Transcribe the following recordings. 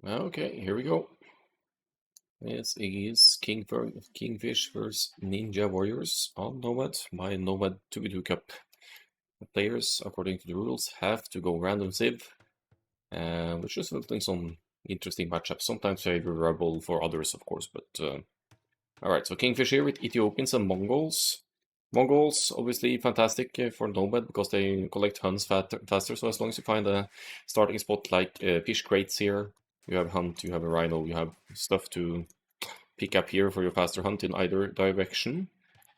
Okay, here we go. This is Kingfish versus Ninja Warriors on Nomad. My Nomad 2v2 Cup. The players, according to the rules, have to go random civ, which is resulting some interesting matchups. Sometimes favorable for others, of course, but alright, so Kingfish here with Ethiopians and Mongols. Mongols, obviously fantastic for Nomad because they collect hunts faster, so as long as you find a starting spot like fish crates here, you have hunt, you have a rhino, you have stuff to pick up here for your faster hunt in either direction.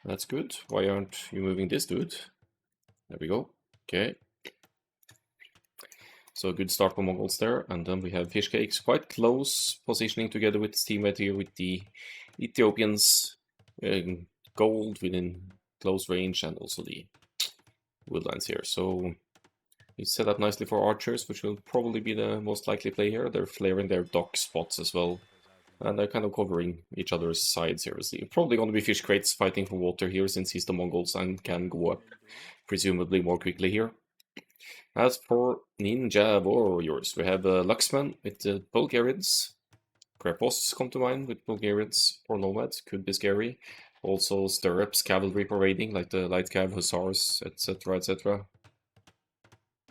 That's good. Why aren't you moving this dude? There we go. Okay. So a good start for Mongols there. And then we have Fish Cakes quite close positioning together with his teammate here with the Ethiopians. Gold within close range and also the woodlands here. So it's set up nicely for archers, which will probably be the most likely play here. They're flaring their dock spots as well. And they're kind of covering each other's sides here. So probably going to be fish crates fighting for water here since he's the Mongols and can go up presumably more quickly here. As for Ninja Warriors, we have Luxman with the Bulgarians. Krepos come to mind with Bulgarians or Nomads, could be scary. Also Stirrups, Cavalry parading, like the Light Cav, Hussars, etc, etc.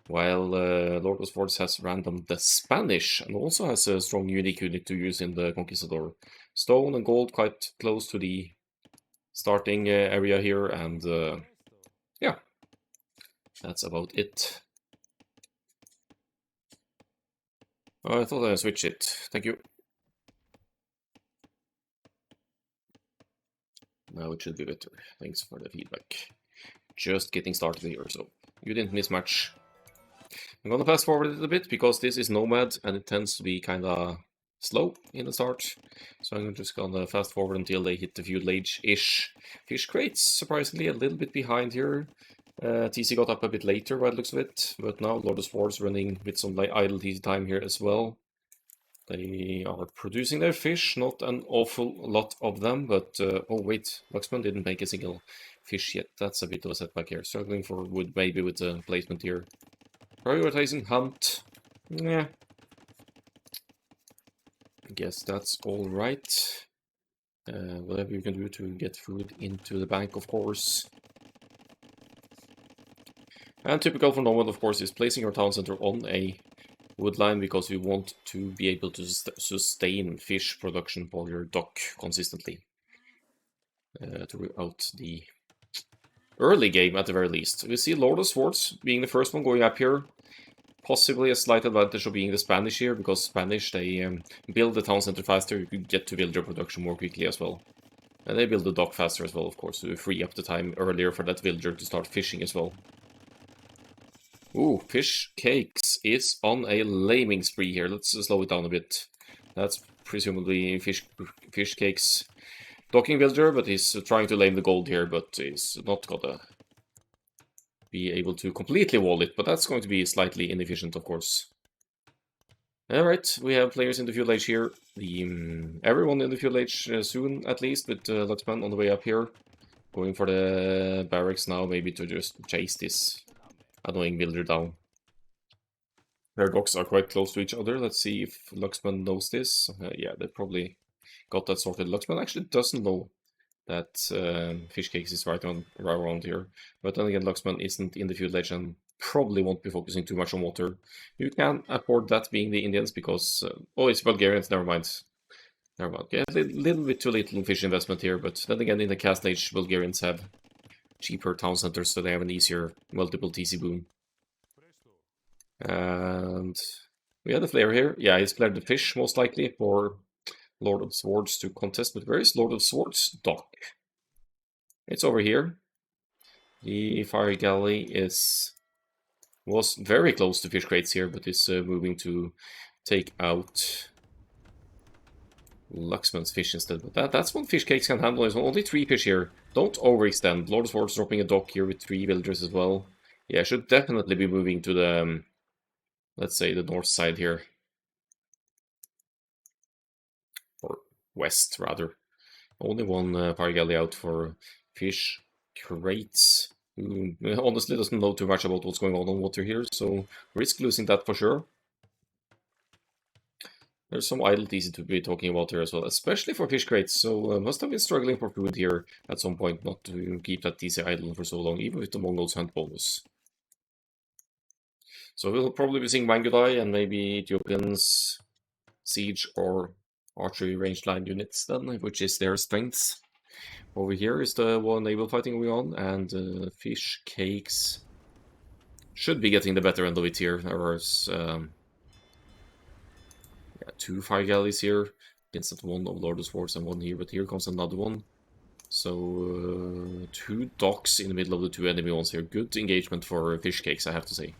While Lord of Swords has random the Spanish and also has a strong unique unit to use in the Conquistador. Stone and gold quite close to the starting area here, and yeah, that's about it. I thought I'd switch it. Thank you. Now it should be better. Thanks for the feedback. Just getting started here, so you didn't miss much. I'm gonna fast forward a little bit because this is Nomad and it tends to be kinda slow in the start. So I'm just gonna fast forward until they hit the feudal age-ish. Fish crates, surprisingly, a little bit behind here. TC got up a bit later by the looks of it, but now Lord of Swords running with some idle TC time here as well. They are producing their fish, not an awful lot of them, but oh wait, Luxman didn't make a single fish yet. That's a bit of a setback here. Struggling for wood maybe with the placement here. Prioritizing hunt. Yeah. I guess that's all right. Whatever you can do to get food into the bank, of course. And typical for Nomad, of course, is placing your town center on a wood line because you want to be able to sustain fish production for your dock consistently throughout the early game at the very least. We see Lord of Swords being the first one going up here. Possibly a slight advantage of being the Spanish here, because Spanish, they build the town center faster, you can get to villager production more quickly as well. And they build the dock faster as well, of course, to free up the time earlier for that villager to start fishing as well. Ooh, Fish Cakes is on a laming spree here. Let's slow it down a bit. That's presumably Fish Cakes docking villager, but he's trying to lame the gold here, but he's not gonna be able to completely wall it, but that's going to be slightly inefficient, of course. Alright, we have players in the feudal age here. Everyone in the feudal age soon, at least, with Luxman on the way up here. Going for the barracks now, maybe to just chase this annoying villager down. Their docks are quite close to each other. Let's see if Luxman knows this. Yeah, they probably got that sorted. Luxman actually doesn't know that Fish Cakes is right around here. But then again, Luxman isn't in the feudal age and probably won't be focusing too much on water. You can afford that being the Indians because... oh, it's Bulgarians, never mind. Never mind. Yeah, a little bit too little fish investment here, but then again, in the cast age, Bulgarians have cheaper town centers, so they have an easier multiple TC boom. And we had the flare here. Yeah, he's flared the fish, most likely, for Lord of Swords to contest. But where is Lord of Swords' dock? It's over here. The fire galley was very close to fish crates here, but is moving to take out Luxman's fish instead. But that's what Fish Cakes can handle. There's only 3 fish here. Don't overextend. Lord of Swords dropping a dock here with 3 villagers as well. Yeah, should definitely be moving to the, let's say, the north side here. Or west, rather. Only one fire galley out for fish crates. Who honestly doesn't know too much about what's going on water here, so risk losing that for sure. There's some idle TC to be talking about here as well, especially for fish crates. So must have been struggling for food here at some point, not to keep that TC idle for so long, even with the Mongols hunt bonus. So we'll probably be seeing Mangudai and maybe Ethiopians siege or archery ranged line units then, which is their strengths. Over here is the one naval fighting going on, and fish cakes should be getting the better end of it here. There's two fire galleys here against one of Lord of Swords and one here, but here comes another one. So two docks in the middle of the two enemy ones here. Good engagement for fish cakes, I have to say.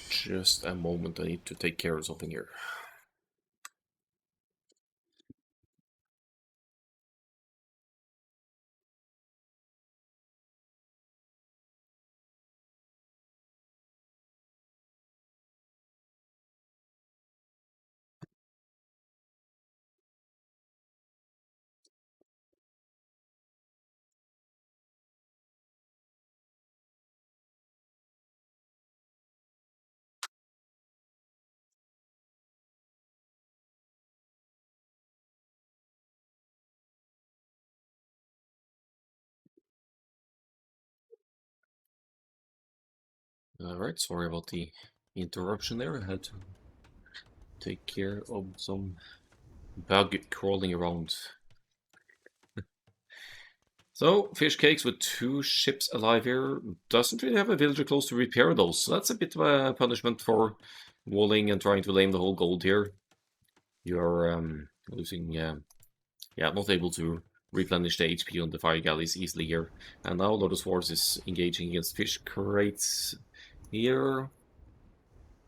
Just a moment, I need to take care of something here. Alright, sorry about the interruption there. I had to take care of some bug crawling around. So, fish cakes with two ships alive here doesn't really have a villager close to repair those, so that's a bit of a punishment for walling and trying to lame the whole gold here. You're losing, not able to replenish the HP on the fire galleys easily here. And now Lord of Swords is engaging against fish crates here.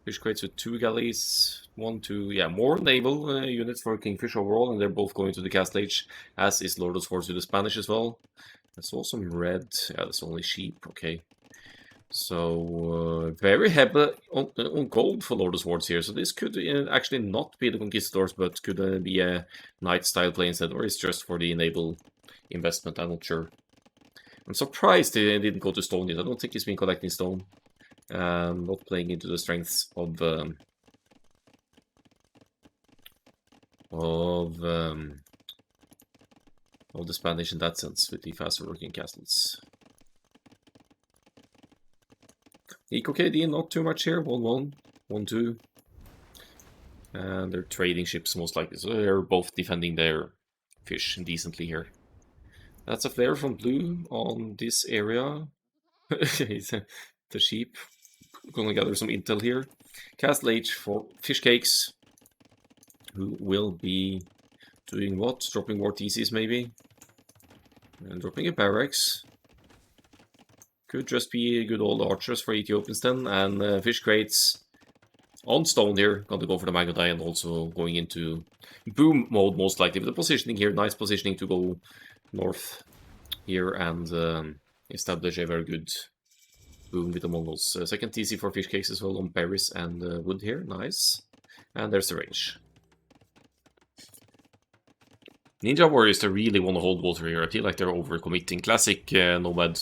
Fish crates with two galleys, more naval units for Kingfish overall, and they're both going to the Castle Age, as is Lord of Swords with the Spanish as well. I saw some red, that's only sheep, okay. So, very heavy on gold for Lord of Swords here, so this could actually not be the Conquistadors, but could be a Knight-style play instead, or it's just for the naval investment, I'm not sure. I'm surprised they didn't go to stone yet. I don't think he's been collecting stone. Not playing into the strengths of the Spanish in that sense, with the faster working castles. Eco KD not too much here, 1-1, 1-2. And they're trading ships most likely, so they're both defending their fish decently here. That's a flare from blue on this area. The sheep. Gonna gather some intel here. Castle Age for fish cakes, who will be doing what? Dropping more TCs maybe? And dropping a barracks. Could just be good old archers for Ethiopians then, and fish crates on stone here. Gonna go for the Magodai and also going into boom mode most likely. With the positioning here, nice positioning to go north here and establish a very good boom with the Mongols. Second TC for fish cakes as well on berries and wood here, nice. And there's the range. Ninja Warriors, they really want to hold water here. I feel like they're overcommitting. Classic Nomad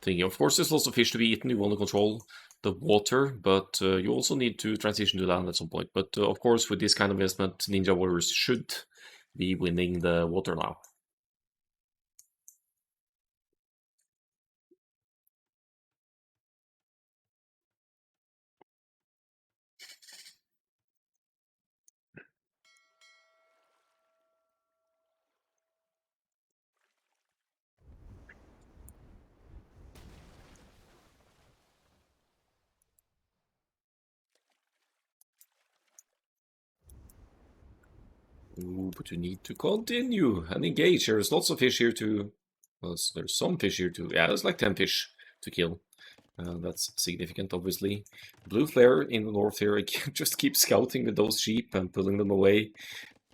thing. Of course, there's lots of fish to be eaten. You want to control the water, but you also need to transition to land at some point. But of course, with this kind of investment, Ninja Warriors should be winning the water now. Ooh, but you need to continue and engage. There's lots of fish here to... Well, there's some fish here to... Yeah, there's like 10 fish to kill. That's significant, obviously. Blue flare in the north here. I just keep scouting with those sheep and pulling them away.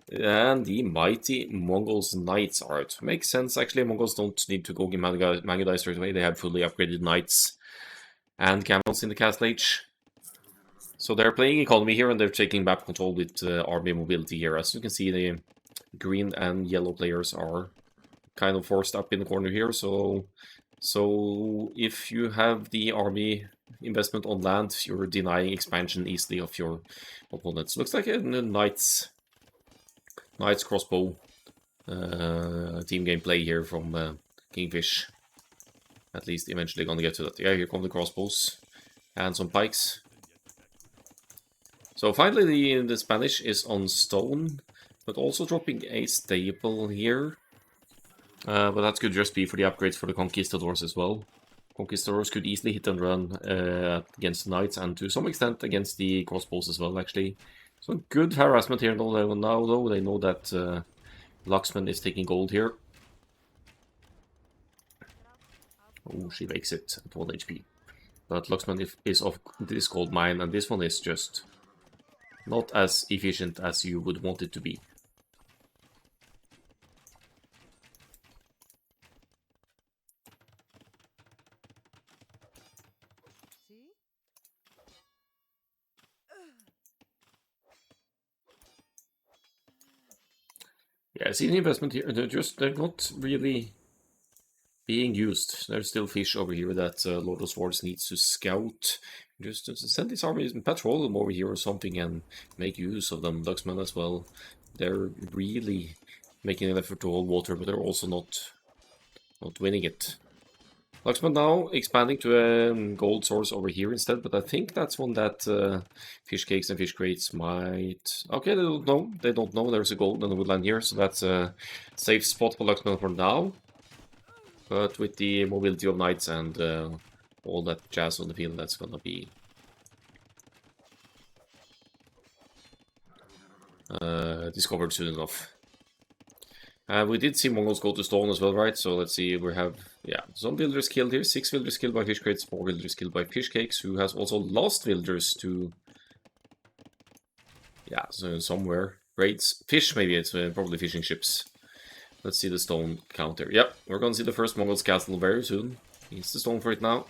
And the mighty Mongols Knights art. Makes sense, actually. Mongols don't need to go get Mangudai straight away. They have fully upgraded Knights and Camels in the Castle Age. So they're playing economy here, and they're taking map control with army mobility here. As you can see, the green and yellow players are kind of forced up in the corner here. So if you have the army investment on land, you're denying expansion easily of your opponents. Looks like a Knights crossbow team gameplay here from Kingfish. At least eventually gonna get to that. Yeah, here come the crossbows and some pikes. So finally the Spanish is on stone, but also dropping a staple here. But that could just be for the upgrades for the Conquistadors as well. Conquistadors could easily hit and run against the Knights, and to some extent against the crossbows as well, actually. So good harassment here now, though. They know that Luxman is taking gold here. Oh, she makes it at 1 HP. But Luxman is of this gold mine, and this one is just not as efficient as you would want it to be. Yeah, see the investment here. They're not really being used. There's still fish over here that Lord of Swords needs to scout. Just to send these armies and patrol them over here or something and make use of them. Luxman as well. They're really making an effort to hold water, but they're also not winning it. Luxman now expanding to a gold source over here instead, but I think that's one that fish cakes and fish crates might... Okay, they don't know. They don't know there's a gold in the woodland here, so that's a safe spot for Luxman for now. But with the mobility of knights and all that jazz on the field, that's gonna be discovered soon enough. We did see Mongols go to stone as well, right? So let's see, we have, yeah, some villagers killed here, 6 villagers killed by fish crates, 4 villagers killed by fish cakes, who has also lost villagers to, yeah, so somewhere. Raids, fish maybe, it's probably fishing ships. Let's see the stone counter. Yep, we're gonna see the first Mongols castle very soon. Needs the stone for it now.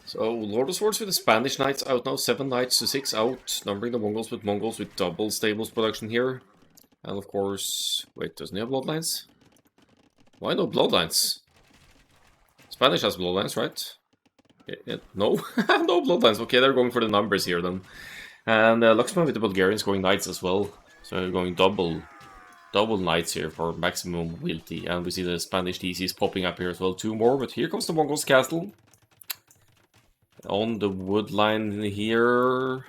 So, Lord of Swords with the Spanish Knights out now, 7 Knights to 6 out, numbering the Mongols with double stables production here. And of course, wait, doesn't he have bloodlines? Why no bloodlines? Spanish has bloodlines, right? No? No bloodlines, okay, they're going for the numbers here then. And Luxman with the Bulgarians going Knights as well, so they're going double Knights here for maximum mobility. And we see the Spanish TCs popping up here as well, 2 more, but here comes the Mongols castle. On the wood line here.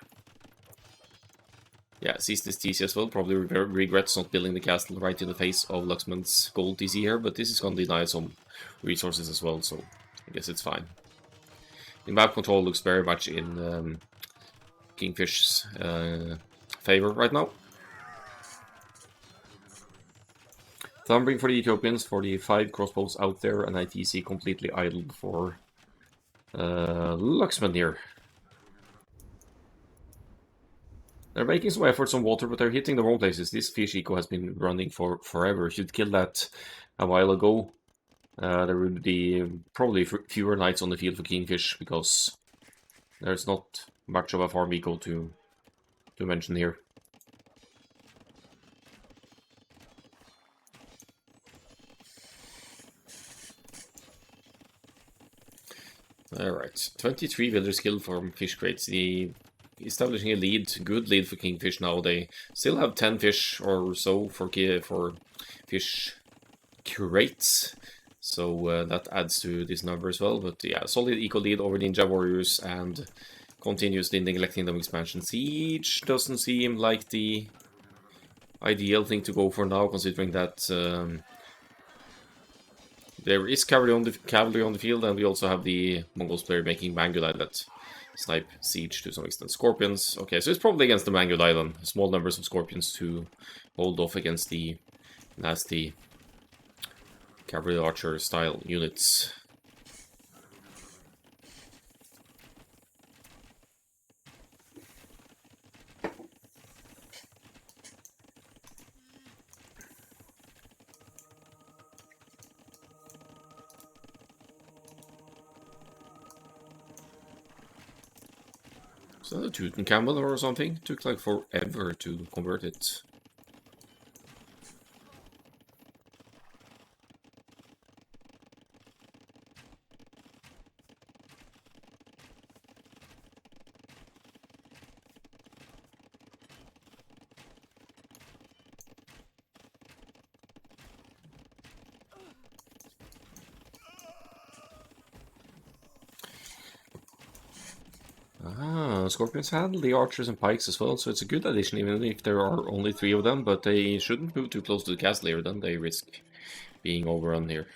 Yeah, sees this TC as well. Probably regrets not building the castle right in the face of Luxman's gold TC here, but this is going to deny some resources as well, so I guess it's fine. The map control looks very much in Kingfish's favor right now. Thumbring for the Ethiopians for the 5 crossbows out there, and ITC completely idled for Luxman here. They're making some efforts on water, but they're hitting the wrong places. This fish eco has been running for forever. Should kill that a while ago. There would be probably fewer knights on the field for Kingfish, because there's not much of a farm eco to mention here. Alright, 23 villagers killed from fish crates. Establishing a lead, good lead for Kingfish now. They still have 10 fish or so for fish crates, so that adds to this number as well. But yeah, solid eco lead over Ninja Warriors and continuously neglecting the expansion. Siege doesn't seem like the ideal thing to go for now, considering that there is cavalry on the field, and we also have the Mongols player making Mangudai that snipe Siege to some extent. Scorpions, okay, so it's probably against the Mangudai then. Small numbers of Scorpions to hold off against the nasty cavalry archer style units. Is that a Tutankhamun or something? Took like forever to convert it. Scorpions handle the archers and pikes as well, so it's a good addition even if there are only 3 of them, but they shouldn't move too close to the castle here, then they risk being overrun here.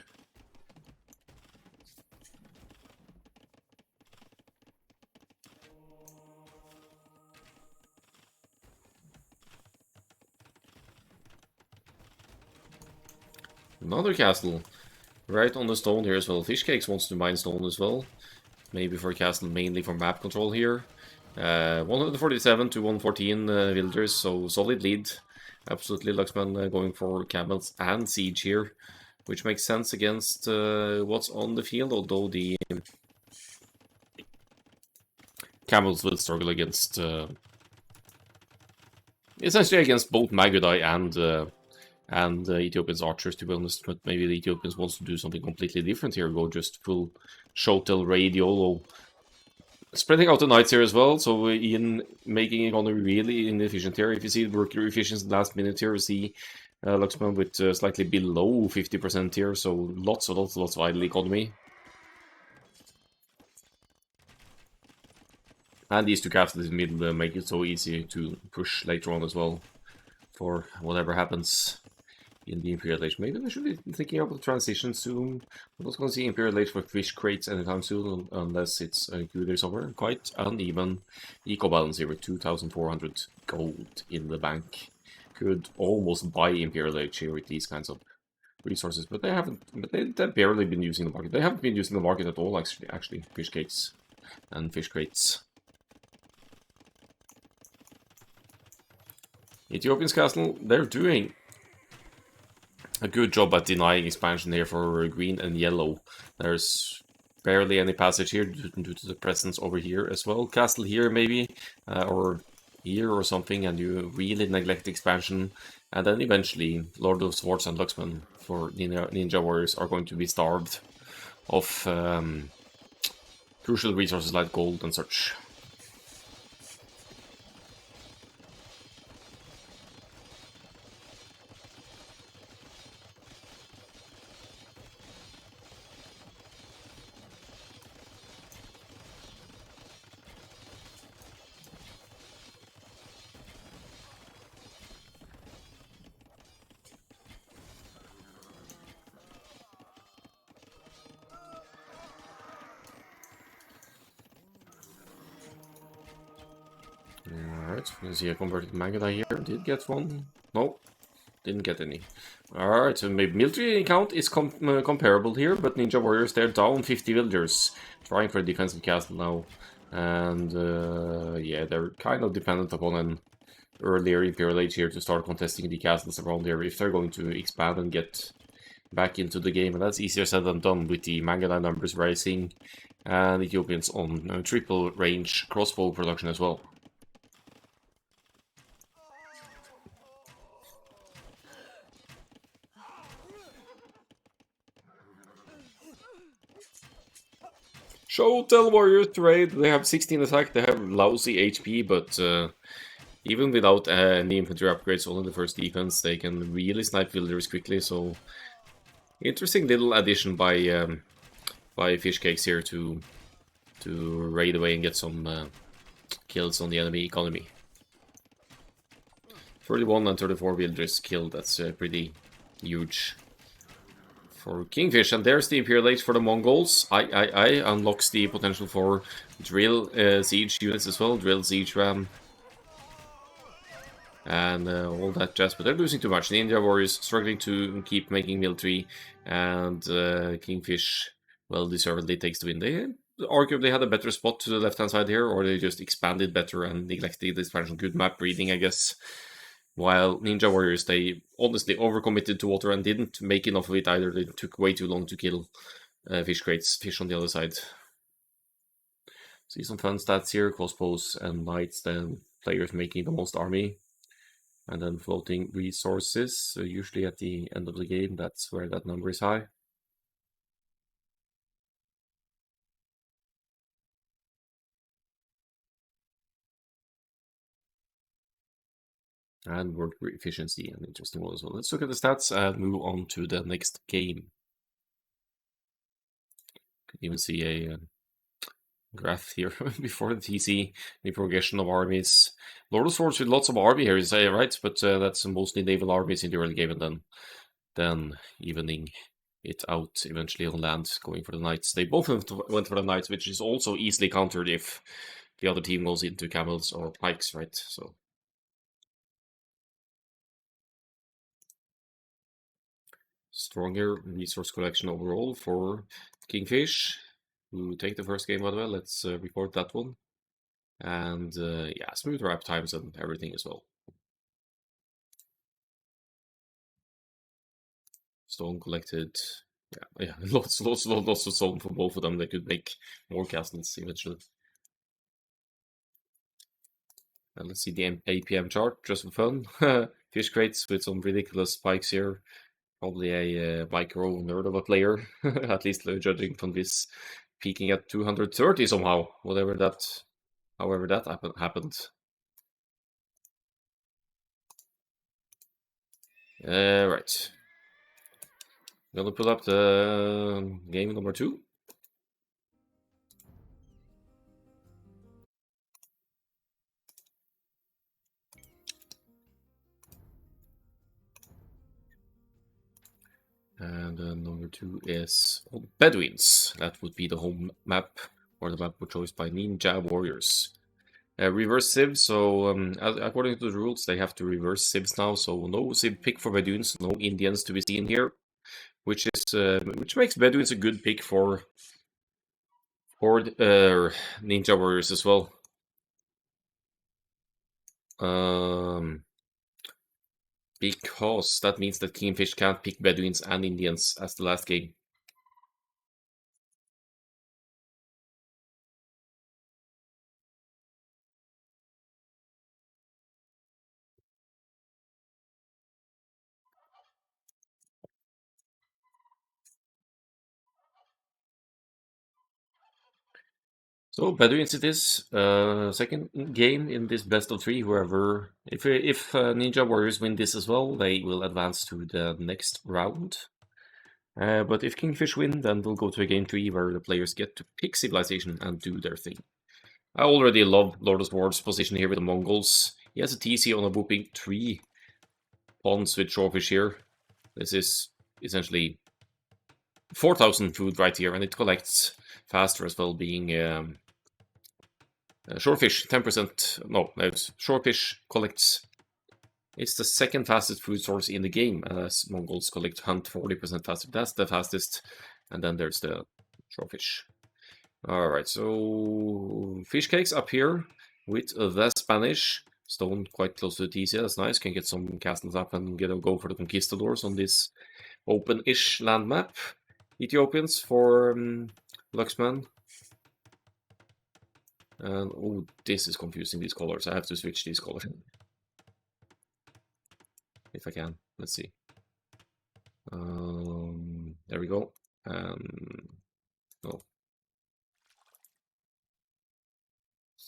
Another castle, right on the stone here as well. Fishcakes wants to mine stone as well, maybe for a castle mainly for map control here. 147 to 114 villagers, so solid lead. Absolutely, Luxman going for camels and siege here, which makes sense against what's on the field, although the camels will struggle against essentially against both Magudai and Ethiopians archers, to be honest. But maybe the Ethiopians wants to do something completely different here, go just full Shotel radio, spreading out the knights here as well, so in making economy really inefficient here. If you see the worker efficiency last minute here, you see Luxman with slightly below 50% here, so lots of idle economy. And these 2 castles in the middle make it so easy to push later on as well, for whatever happens in the Imperial Age. Maybe they should be thinking about the transition soon. We're not going to see Imperial Age for fish crates anytime soon, unless it's good or somewhere. Quite uneven eco balance here with 2,400 gold in the bank. Could almost buy Imperial Age here with these kinds of resources, but they haven't. But they've barely been using the market. They haven't been using the market at all, actually. Fish cakes and fish crates. Ethiopian's castle, they're doing a good job at denying expansion here for green and yellow. There's barely any passage here due to the presence over here as well. Castle here maybe, or here or something, and you really neglect expansion. And then eventually Lord of Swords and Luxman for Ninja Warriors are going to be starved of crucial resources like gold and such. Alright, you see a converted Magada here. Did get one. Nope, didn't get any. Alright, so maybe military count is comparable here, but Ninja Warriors, they're down 50 villagers. Trying for a defensive castle now. And yeah, they're kind of dependent upon an earlier Imperial Age here to start contesting the castles around here if they're going to expand and get back into the game. And that's easier said than done with the Magada numbers rising and Ethiopians on triple range crossbow production as well. Shotel Warriors trade. They have 16 attack, they have lousy HP, but even without any infantry upgrades, only the first defense, they can really snipe villagers quickly. So interesting little addition by Fishcakes here to raid away and get some kills on the enemy economy. 31 and 34 villagers killed, that's pretty huge for Kingfish. And there's the Imperial Age for the Mongols. I unlocks the potential for drill siege units as well, drill siege ram, and all that jazz, but they're losing too much. Ninja Warriors struggling to keep making military, and Kingfish, well, deservedly takes the win. They arguably had a better spot to the left-hand side here, or they just expanded better and neglected the expansion. Good map reading, I guess. While Ninja Warriors, they honestly overcommitted to water and didn't make enough of it either. They took way too long to kill fish crates, fish on the other side. See some fun stats here, crossbows and knights, then players making the most army. And then floating resources, so usually at the end of the game, that's where that number is high. And work efficiency, an interesting one as well. Let's look at the stats and move on to the next game. You can even see a graph here before the TC, the progression of armies. Lord of Swords with lots of army here, is right? But that's mostly naval armies in the early game, and then evening it out eventually on land, going for the knights. They both went for the knights, which is also easily countered if the other team goes into camels or pikes, right? So stronger resource collection overall for Kingfish, who take the first game by the way. Let's report that one. And yeah, smooth wrap times and everything as well. Stone collected. Yeah, lots of stone for both of them. They could make more castles eventually. And let's see the APM chart, just for fun. Fish crates with some ridiculous spikes here. Probably a micro nerd of a player, at least judging from this peaking at 230 somehow. However that happened. Right. I'm gonna pull up the game number 2. And number 2 is Bedouins. That would be the home map, or the map choice by Ninja Warriors. Reverse Civ, so according to the rules, they have to reverse Civs now, so no Civ pick for Bedouins, no Indians to be seen here, which makes Bedouins a good pick for Ninja Warriors as well. Because that means that Kingfish can't pick Bedouins and Indians as the last game. So Bedouins it is, second game in this best of 3. Whoever, if Ninja Warriors win this as well, they will advance to the next round. But if Kingfish win, then we'll go to a game 3 where the players get to pick civilization and do their thing. I already love Lord of Swords' position here with the Mongols. He has a TC on a whooping 3 ponds with shorefish here. This is essentially 4,000 food right here, and it collects faster as well, being shorefish 10%. No, shorefish collects. It's the second fastest food source in the game, as Mongols collect hunt 40% faster. That's the fastest, and then there's the shorefish. Alright, so fish cakes up here with the Spanish. Stone quite close to the TC, that's nice. Can get some castles up and go for the conquistadors on this open-ish land map. Ethiopians for Luxman. And oh, this is confusing, these colors. I have to switch these colors. If I can. Let's see. There we go. Oh. What's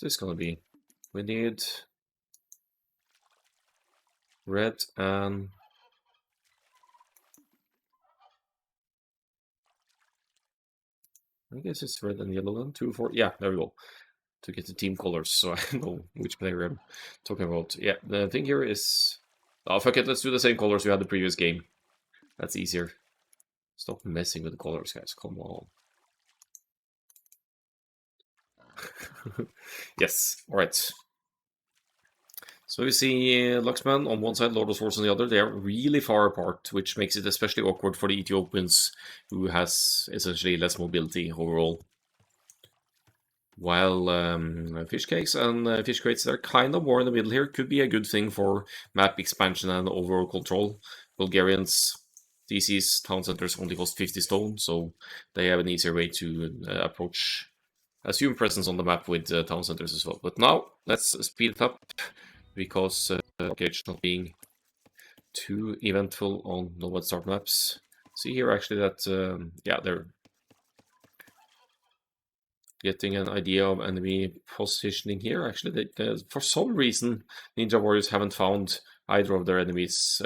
this gonna be? We need red and I guess it's red and yellow then. 2, 4. Yeah, there we go. to get the team colors, so I know which player I'm talking about. Yeah, the thing here is... Oh, fuck it, let's do the same colors we had the previous game. That's easier. Stop messing with the colors, guys. Come on. Yes, alright. So we see Luxman on one side, Lord of Swords on the other. They are really far apart, which makes it especially awkward for the Ethiopians, who has essentially less mobility overall. While fish cakes and fish crates, they're kind of more in the middle here. Could be a good thing for map expansion and overall control. Bulgarians, DC's town centers only cost 50 stone, so they have an easier way to approach, assume presence on the map with town centers as well. But now, let's speed it up, because it's not being too eventful on Nomad start maps. See here actually that, yeah, they're getting an idea of enemy positioning here. Actually, for some reason, Ninja Warriors haven't found either of their enemies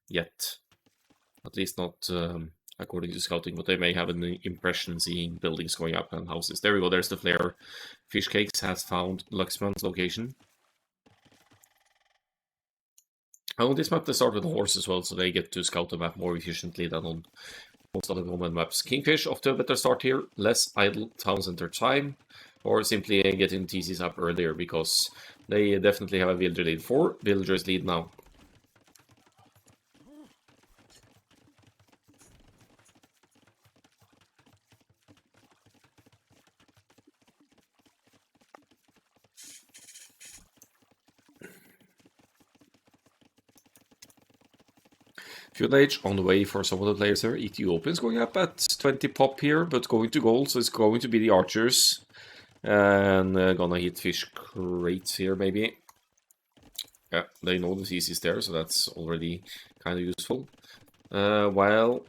yet. At least not according to scouting, but they may have an impression seeing buildings going up and houses. There we go, there's the flare. Fish Cakes has found Luxman's location. On this map they start with a horse as well, so they get to scout the map more efficiently than on most other Nomad maps. Kingfish off to a better start here, less idle town center time, or simply getting TCs up earlier, because they definitely have a villager lead. 4 villagers lead now. Fuel age on the way for some of the players here. Ethiopians going up at 20 pop here, but going to gold, so it's going to be the archers. And gonna hit fish crates here, maybe. Yeah, they know the CC is there, so that's already kind of useful. While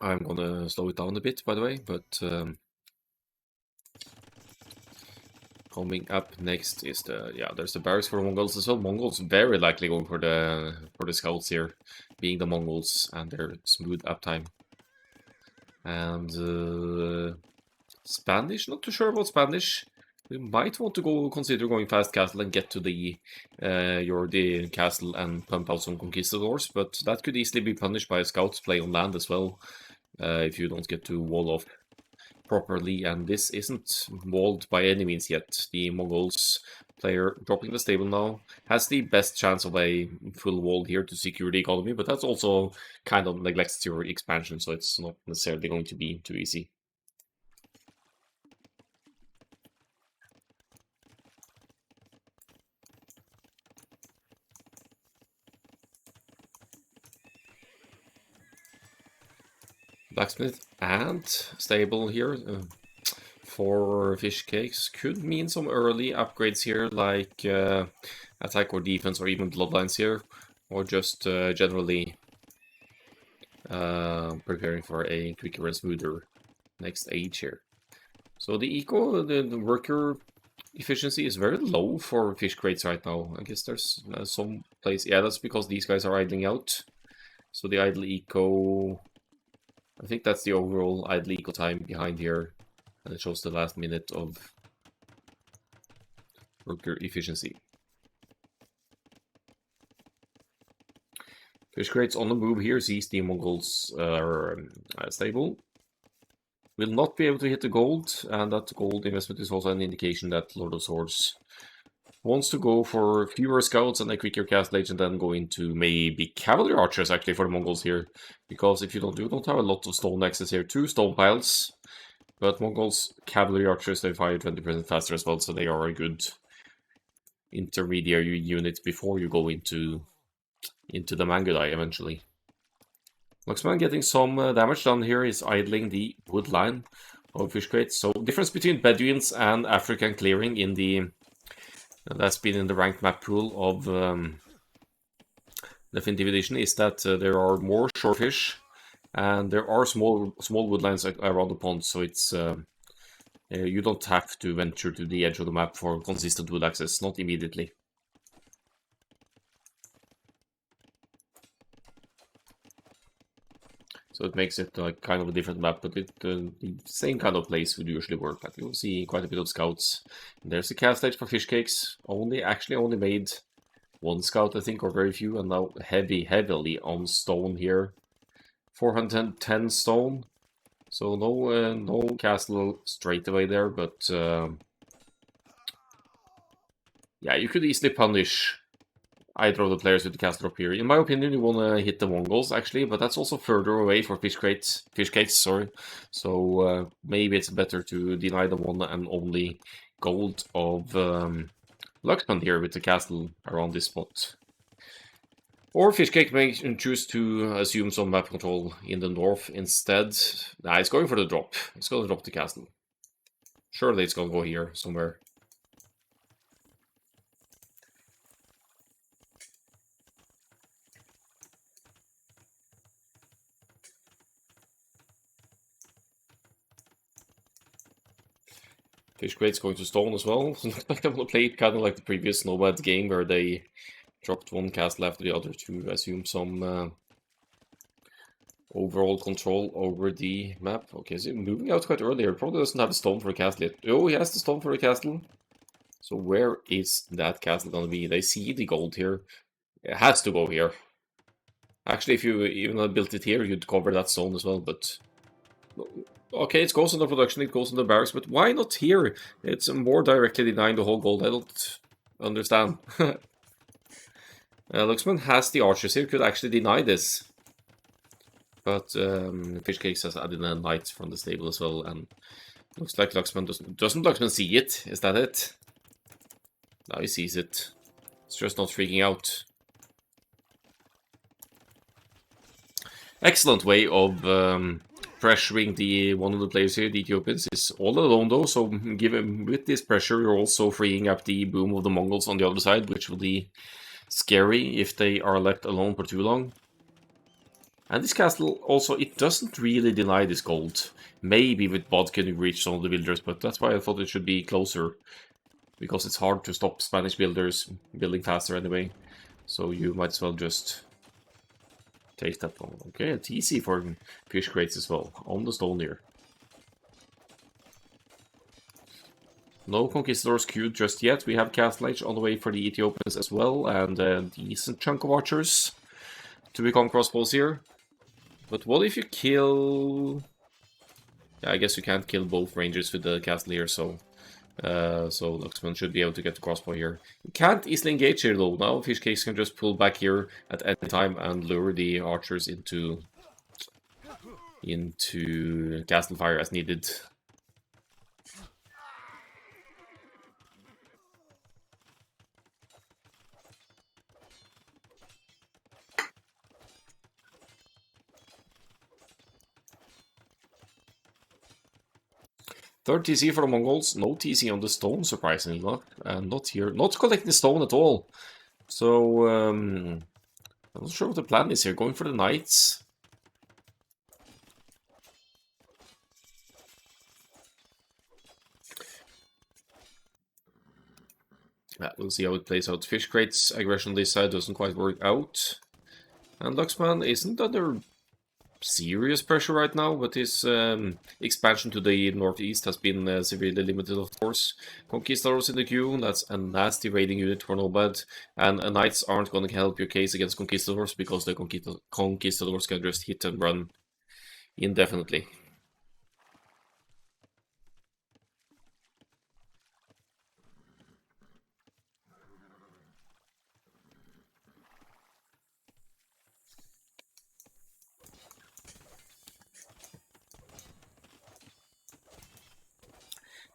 I'm gonna slow it down a bit, by the way, but coming up next is there's the barracks for Mongols as well. Mongols very likely going for the scouts here, being the Mongols and their smooth uptime. And Spanish, not too sure about Spanish. We might want to consider going fast castle and get to the castle and pump out some conquistadors, but that could easily be punished by a scout's play on land as well, if you don't get to wall off properly, and this isn't walled by any means yet. The Mongols player dropping the stable now has the best chance of a full wall here to secure the economy, but that's also kind of neglects your expansion, so it's not necessarily going to be too easy. Blacksmith and stable here for fish cakes could mean some early upgrades here, like attack or defense, or even bloodlines here, or just generally preparing for a quicker and smoother next age here. So the worker efficiency is very low for fish crates right now. I guess there's some place. Yeah, that's because these guys are idling out. So the idle eco, I think that's the overall idle eco time behind here, and it shows the last minute of worker efficiency. Fish crates on the move here, sees the Mongols are stable. Will not be able to hit the gold, and that gold investment is also an indication that Lord of Swords wants to go for fewer scouts and a quicker castle age, and then go into maybe cavalry archers actually for the Mongols here, because if you don't have a lot of stone access here, 2 stone piles, but Mongols cavalry archers, they fire 20% faster as well, so they are a good intermediary unit before you go into the Mangudai eventually. Luxman getting some damage done here is idling the wood line of fish crates. So difference between Bedouins and African clearing in the that's been in the ranked map pool of Definitive Edition is that there are more shorefish and there are small woodlines around the pond, so it's you don't have to venture to the edge of the map for consistent wood access, not immediately. So it makes it like kind of a different map, but the same kind of place would usually work. Like you'll see quite a bit of scouts. And there's the cast stage for fish cakes. Actually only made one scout, I think, or very few, and now heavily on stone here. 410 stone. So no castle straight away there, but yeah, you could easily punish either of the players with the castle up here. In my opinion, you want to hit the Mongols, actually, but that's also further away for fish cakes, sorry. So maybe it's better to deny the one and only gold of Luxman here with the castle around this spot. Or Fishcake may choose to assume some map control in the north instead. Nah, it's going for the drop. It's going to drop the castle. Surely it's going to go here somewhere. Fishcrate's going to stone as well. Looks like they want to play it kind of like the previous Nomad game where they dropped one castle after the other to assume some overall control over the map. Okay, so moving out quite early here. Probably doesn't have a stone for a castle yet. Oh, he has the stone for a castle. So where is that castle going to be? They see the gold here. It has to go here. Actually, if you even had built it here, you'd cover that stone as well, but... Okay, it goes on the production, it goes on the barracks, but why not here? It's more directly denying the whole gold. I don't understand. Luxman has the archers here, could actually deny this. But Fishcakes has added a knight from the stable as well, and looks like Luxman doesn't Luxman see it? Is that it? Now he sees it. It's just not freaking out. Excellent way of pressuring the one of the players here, the Ethiopians, is all alone though, so with this pressure you're also freeing up the boom of the Mongols on the other side, which will be scary if they are left alone for too long. And this castle also, it doesn't really deny this gold. Maybe with Bodkin you reach some of the builders, but that's why I thought it should be closer. Because it's hard to stop Spanish builders building faster anyway. So you might as well just take that one. Okay, a TC for fish crates as well, on the stone here. No conquistadors queued just yet. We have Castle Age on the way for the Ethiopians as well, and a decent chunk of archers to become crossbows here. But what if you kill... Yeah, I guess you can't kill both rangers with the castle here, so Luxman should be able to get the crossbow here. You can't easily engage here though. Now Fishcakes can just pull back here at any time and lure the archers into castle fire as needed. Third TC for the Mongols, no TC on the stone, surprisingly, not here, not collecting stone at all. So, I'm not sure what the plan is here, going for the knights. Yeah, we'll see how it plays out. Fish crates aggression on this side doesn't quite work out. And Luxman isn't under serious pressure right now, but his expansion to the northeast has been severely limited, of course. Conquistadors in the queue, that's a nasty raiding unit for Nomad, and knights aren't going to help your case against conquistadors because the conquistadors can just hit and run indefinitely.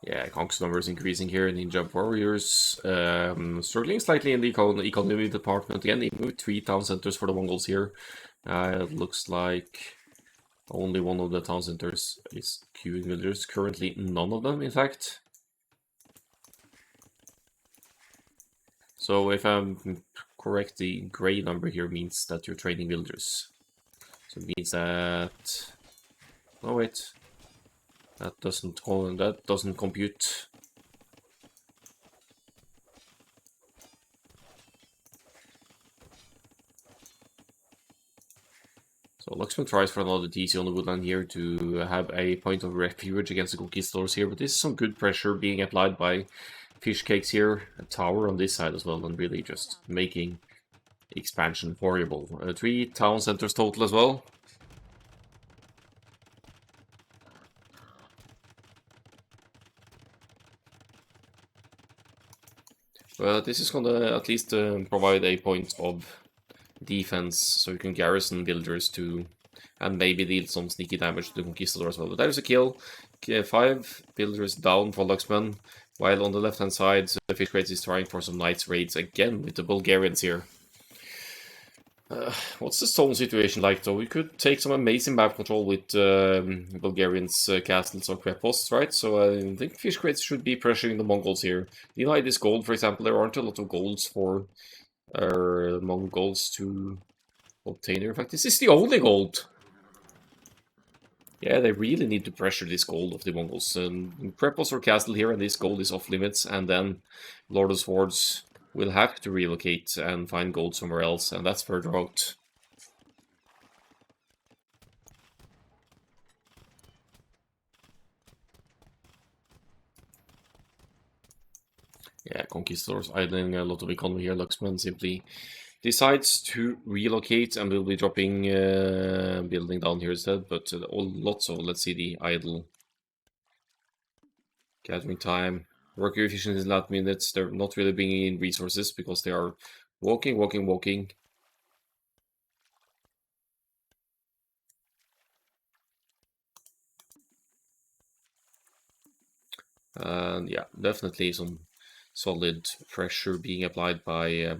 Yeah, Conquest numbers increasing here. Ninja warriors struggling slightly in the economy department again, even with 3 town centers for the Mongols here. It looks like only one of the town centers is queuing villagers. Currently, none of them, in fact. So if I'm correct, the gray number here means that you're trading villagers. So it means that... Oh wait, that doesn't compute. So Luxman tries for another TC on the woodland here to have a point of refuge against the conquistadors here, but this is some good pressure being applied by fish cakes here, a tower on this side as well, and really just making expansion horrible. 3 town centers total as well. But this is gonna at least provide a point of defense, so you can garrison villagers to, and maybe deal some sneaky damage to the conquistador as well. But there's a kill. 5 villagers down for Luxman, while on the left hand side, Fish Crates is trying for some knights raids again with the Bulgarians here. What's the stone situation like though? We could take some amazing map control with Bulgarians' castles or creposts, right? So I think Fish Crates should be pressuring the Mongols here. Deny this gold, for example. There aren't a lot of golds for Mongols to obtain here. In fact, this is the only gold. Yeah, they really need to pressure this gold of the Mongols. Crepos or castle here, and this gold is off limits, and then Lord of Swords will have to relocate and find gold somewhere else, and that's further out. Yeah, Conquistadors idling a lot of economy here. Luxman simply decides to relocate and will be dropping building down here instead, but lots of, let's see, the idle gathering time. Worker efficiency is last minutes. They're not really bringing in resources because they are walking. And yeah, definitely some solid pressure being applied by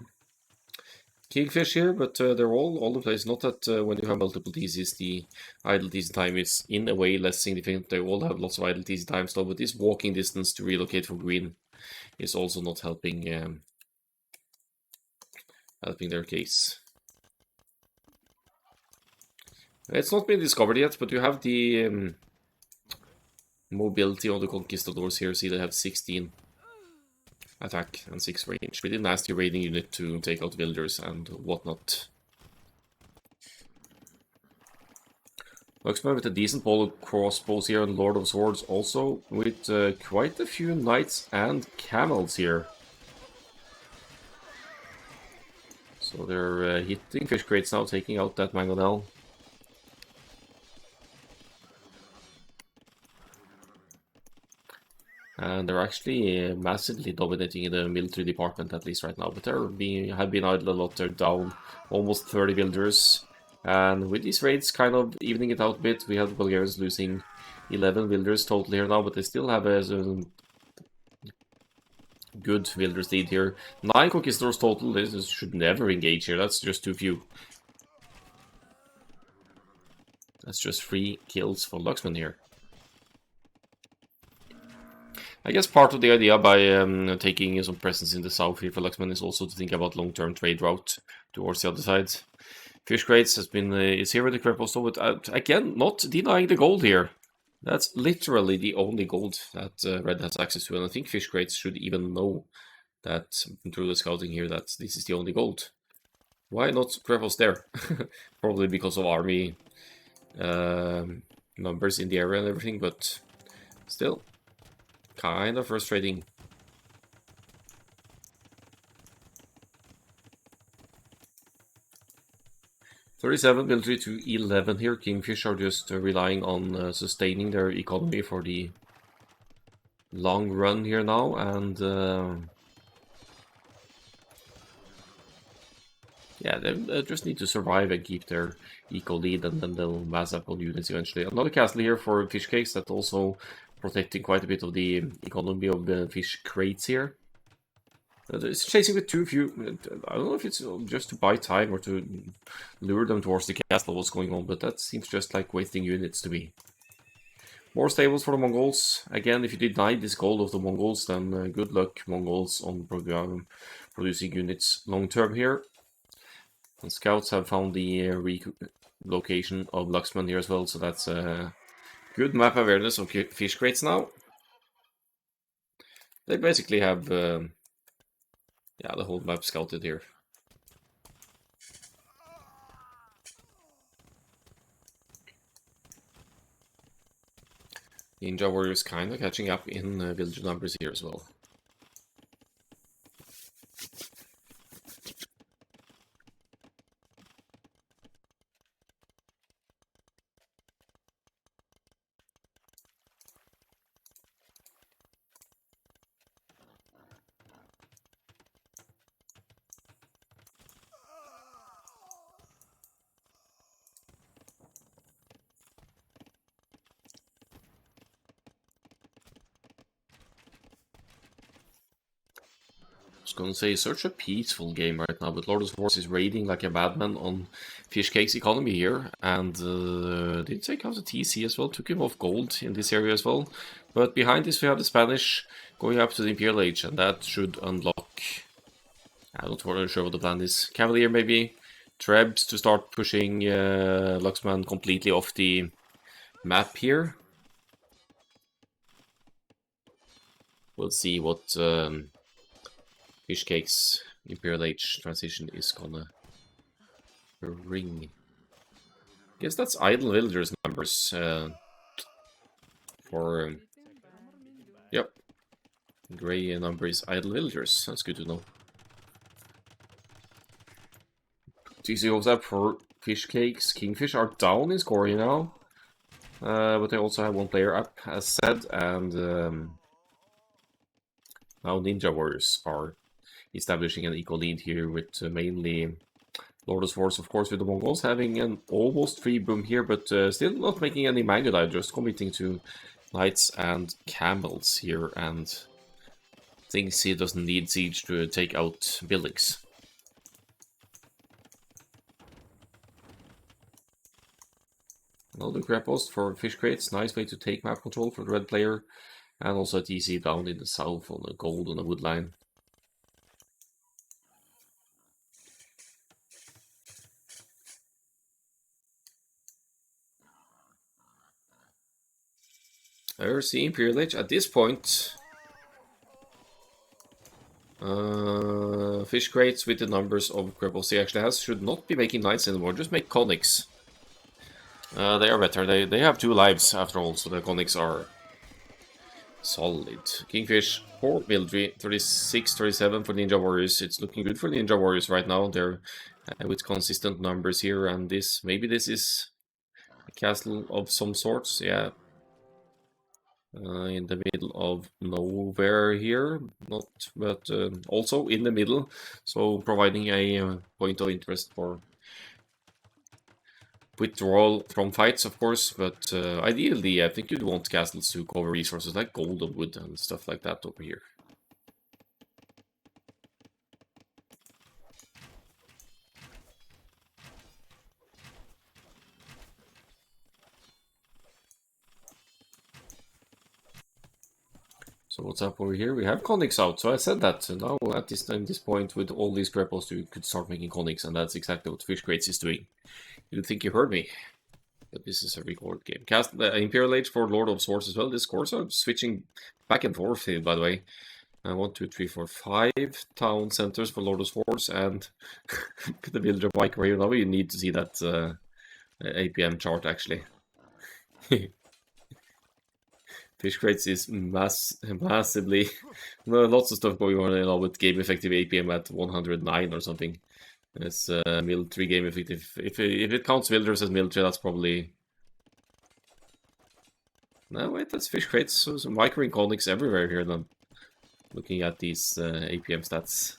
Kingfish here, but they're all over the place. Not that when you have multiple TCs, the idle TC time is in a way less significant. They all have lots of idle TC times though, but this walking distance to relocate for green is also not helping helping their case. It's not been discovered yet, but you have the mobility on the conquistadors here. See, they have 16 attack and 6 range. Pretty nasty raiding unit to take out villagers and whatnot. Luxman with a decent ball of crossbows here, and Lord of Swords also with quite a few knights and camels here. So they're hitting fish crates now, taking out that mangonel. And they're actually massively dominating in the military department, at least right now. But they have been idle a lot. They're down almost 30 villagers. And with these raids kind of evening it out a bit, we have the Bulgarians losing 11 villagers total here now, but they still have a good villagers lead here. 9 conquistadors total. This should never engage here. That's just too few. That's just 3 kills for Luxman here. I guess part of the idea by taking some presence in the south here for Luxman is also to think about long-term trade route towards the other side. Fish crates has been is here with the Crepos, but again, not denying the gold here. That's literally the only gold that Red has access to, and I think fish crates should even know that through the scouting here that this is the only gold. Why not Crepos there? Probably because of army numbers in the area and everything, but still. Kind of frustrating. $37 military to 11 here. Kingfish are just relying on sustaining their economy for the long run here now, and yeah, they just need to survive and keep their eco lead, and then they'll mass up on units eventually. Another castle here for fish cakes that also protecting quite a bit of the economy of the fish crates here. It's chasing with too few. I don't know if it's just to buy time or to lure them towards the castle, what's going on, but that seems just like wasting units to me. More stables for the Mongols. Again, if you deny this goal of the Mongols, then good luck, Mongols, on program producing units long term here. And scouts have found the relocation of Luxman here as well, so that's good map awareness of fish crates now. They basically have yeah, the whole map scouted here. Ninja Warriors kind of catching up in villager numbers here as well. I was gonna say, such a peaceful game right now, but Lord of Wars is raiding like a madman on Fishcake's economy here, and did take out the TC as well, took him off gold in this area as well. But behind this we have the Spanish going up to the Imperial Age, and that should unlock... I'm not really sure what the plan is. Cavalier maybe, Trebs to start pushing Luxman completely off the map here. We'll see what Fishcake's Imperial Age transition is gonna bring. Guess that's idle villagers numbers for yep. Gray number is idle villagers. That's good to know. TC goes up for Fishcake's Kingfish are down in scoring now. But they also have one player up, as said, and now Ninja Warriors are establishing an equal lead here with mainly Lord of Wars, of course, with the Mongols having an almost free boom here, but still not making any Mangudai, just committing to knights and camels here, and thinks he doesn't need siege to take out buildings. Another grab post for fish crates, nice way to take map control for the red player, and also a TC down in the south on the gold on the wood line. There's the Imperial Age. At this point, fish crates with the numbers of cripples he actually has should not be making knights anymore, just make conics. They are better, they have 2 lives after all, so the conics are solid. Kingfish for military, 36, 37 for Ninja Warriors. It's looking good for Ninja Warriors right now. They're with consistent numbers here, and maybe this is a castle of some sorts, yeah. In the middle of nowhere here, but also in the middle, so providing a point of interest for withdrawal from fights, of course, but ideally I think you'd want castles to cover resources like gold and wood and stuff like that over here. So what's up over here? We have conics out, so I said that now at this point with all these grapples you could start making conics, and that's exactly what Fish Crates is doing. You'd think you heard me, but this is a recorded game. Cast the Imperial Age for Lord of Swords as well. The scores are switching back and forth here, by the way. 1, 2, 3, 4, 5 town centers for Lord of Swords, and the villager micro here. Now you need to see that APM chart actually. Fish Crates is massively lots of stuff going on, you know, with game effective APM at 109 or something. It's military game effective. If it counts villagers as military, that's probably... No, wait, that's Fish Crates. So some micro conics everywhere here then. Looking at these APM stats.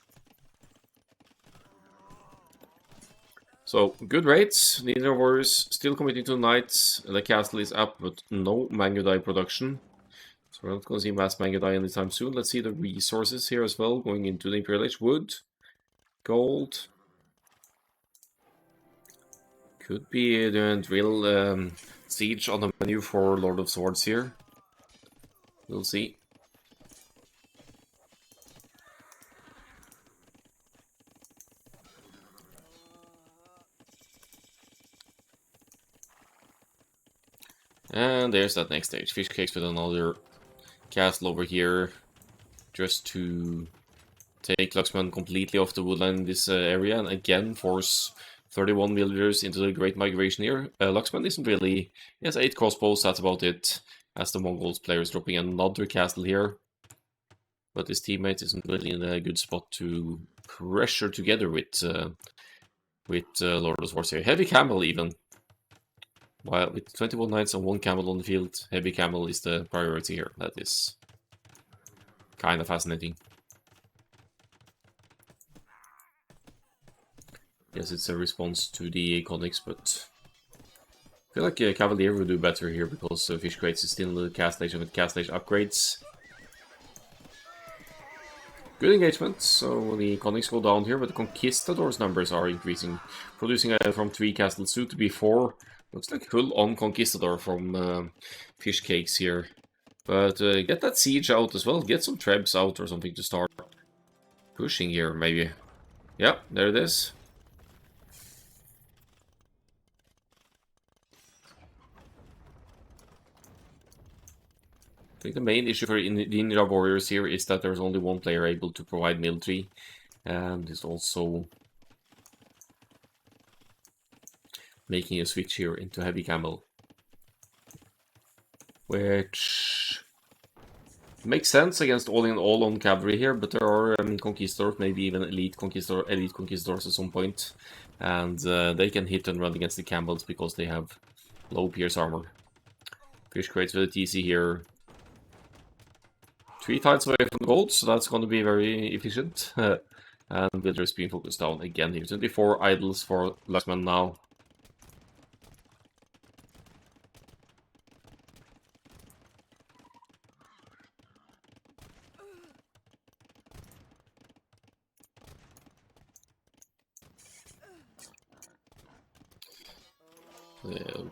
So, good rates. Ninja Warriors still committing to knights. The castle is up, but no Mangudai production. So we're not going to see mass Mangudai anytime soon. Let's see the resources here as well, going into the Imperial Age. Wood, gold. Could be the drill siege on the menu for Lord of Swords here. We'll see. And there's that next stage. Fish Cakes with another castle over here, just to take Luxman completely off the woodland in this area, and again force 31 villagers into the Great Migration here. Luxman isn't really... He has 8 crossbows, that's about it. as the Mongols player is dropping another castle here. But his teammate isn't really in a good spot to pressure together with Lord of Swords here. Heavy Camel even. While with 21 knights and 1 camel on the field, Heavy Camel is the priority here. That is kind of fascinating. Yes, it's a response to the Iconics, but I feel like Cavalier would do better here because Fish Crates is still in the cast stage and with cast stage upgrades. Good engagement, so the Iconics go down here, but the Conquistadors numbers are increasing. Producing from 3 castles soon to be 4. Looks like full-on Conquistador from Fish Cakes here. But get that siege out as well, get some trebs out or something to start pushing here, maybe. Yeah, there it is. I think the main issue for the Ninja Warriors here is that there's only one player able to provide military, and is also making a switch here into Heavy Camel. Which makes sense against all on cavalry here, but there are conquistadors, maybe even elite conquistadors at some point, and they can hit and run against the camels because they have low pierce armor. Fish Crates with a TC here. 3 tiles away from the gold, so that's going to be very efficient. And Builders being focused down again here. 24 idols for Luxman now.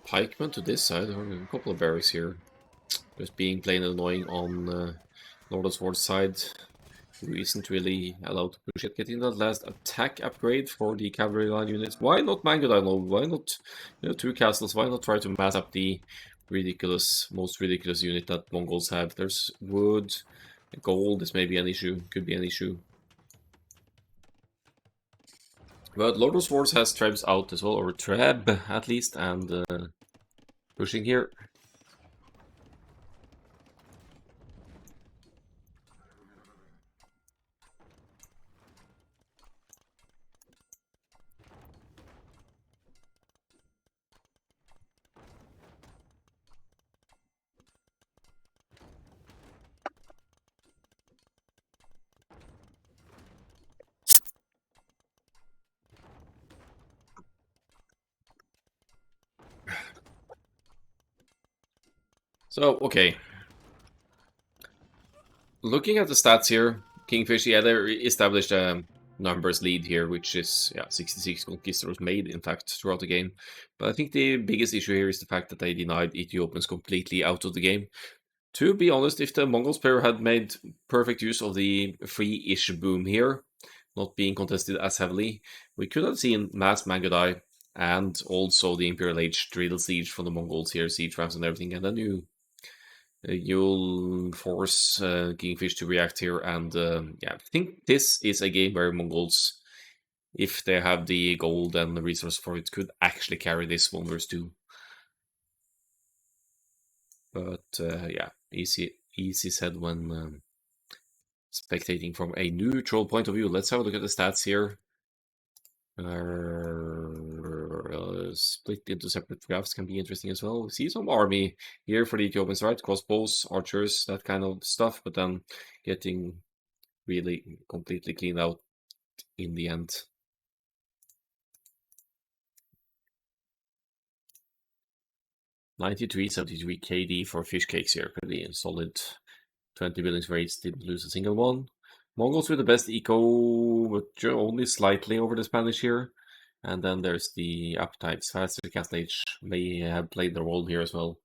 Pikemen to this side, a couple of barracks here. Just being plain annoying on Lord of Swords side, who isn't really allowed to push it. Getting that last attack upgrade for the cavalry line units. Why not Mangodino? Why not 2 castles? Why not try to mass up the most ridiculous unit that Mongols have? There's wood, gold is maybe an issue, could be an issue. But Lord of Swords has Trebs out as well, or Treb at least, and pushing here. So, okay. Looking at the stats here, Kingfish, yeah, they established a numbers lead here, which is 66 conquistadors made, in fact, throughout the game. But I think the biggest issue here is the fact that they denied Ethiopians completely out of the game. To be honest, if the Mongols player had made perfect use of the free-ish boom here, not being contested as heavily, we could have seen mass Mangodai and also the Imperial Age drill siege from the Mongols here, siege rams and everything, and then you'll force Kingfish to react here, and yeah, I think this is a game where Mongols, if they have the gold and the resource for it, could actually carry this 1 versus 2. But yeah, easy said when spectating from a neutral point of view. Let's have a look at the stats here. Split into separate graphs can be interesting as well. We see some army here for the Ethiopians, right? Crossbows, archers, that kind of stuff, but then getting really completely cleaned out in the end. $93.73 KD for Fish Cakes here. Pretty solid. 20 buildings raised, didn't lose a single one. Mongols with the best eco, but only slightly over the Spanish here. And then there's the uptides. Faster cast age may have played the role here as well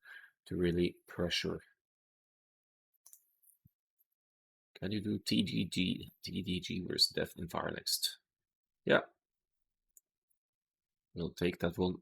to really pressure. Can you do TGG? TDG versus Death in Fire next. Yeah. We'll take that one.